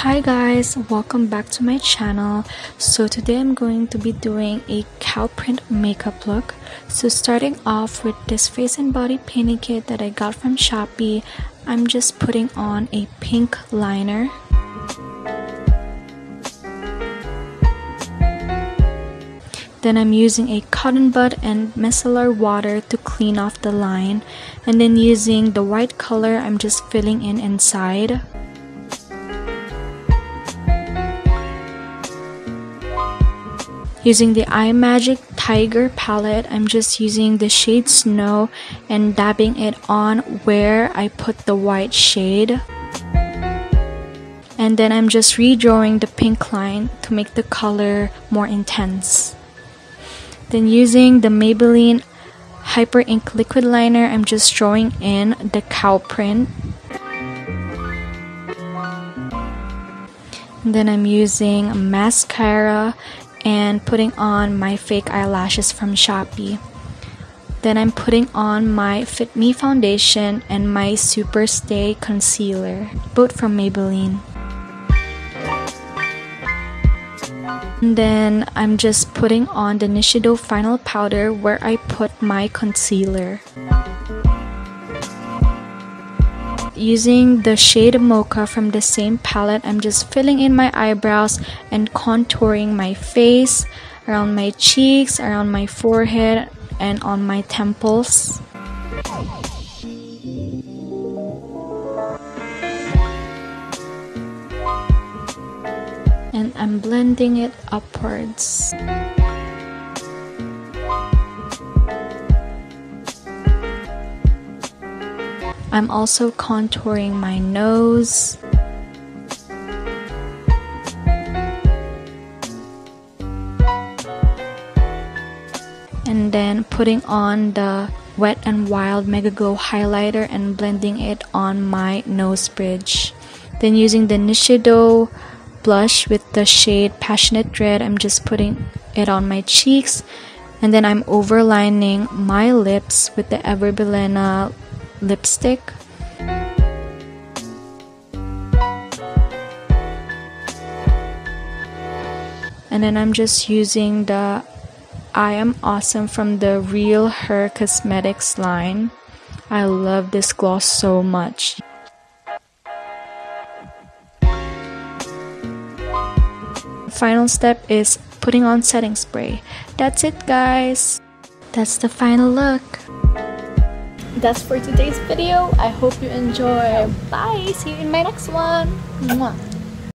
Hi guys, welcome back to my channel. So today I'm going to be doing a cow print makeup look. So starting off with this face and body painting kit that I got from Shopee, I'm just putting on a pink liner. Then I'm using a cotton bud and micellar water to clean off the line, and then using the white color I'm just filling in inside. Using the iMagic Tiger palette, I'm just using the shade Snow and dabbing it on where I put the white shade. And then I'm just redrawing the pink line to make the color more intense. Then using the Maybelline Hyper Ink Liquid Liner, I'm just drawing in the cow print. And then I'm using mascara and putting on my fake eyelashes from Shopee. Then I'm putting on my Fit Me foundation and my Super Stay concealer, both from Maybelline. And then I'm just putting on the Nishido final powder where I put my concealer. Using the shade Mocha from the same palette, I'm just filling in my eyebrows and contouring my face, around my cheeks, around my forehead, and on my temples. And I'm blending it upwards. I'm also contouring my nose. And then putting on the Wet n Wild Mega Glow highlighter and blending it on my nose bridge. Then using the Nishido blush with the shade Passionate Red, I'm just putting it on my cheeks. And then I'm overlining my lips with the Everbilena lipstick. And then I'm just using the I Am Awesome from the Real Her Cosmetics line. I love this gloss so much. Final step is putting on setting spray. That's it, guys. That's the final look. That's for today's video. I hope you enjoy. Bye. See you in my next one. Mwah.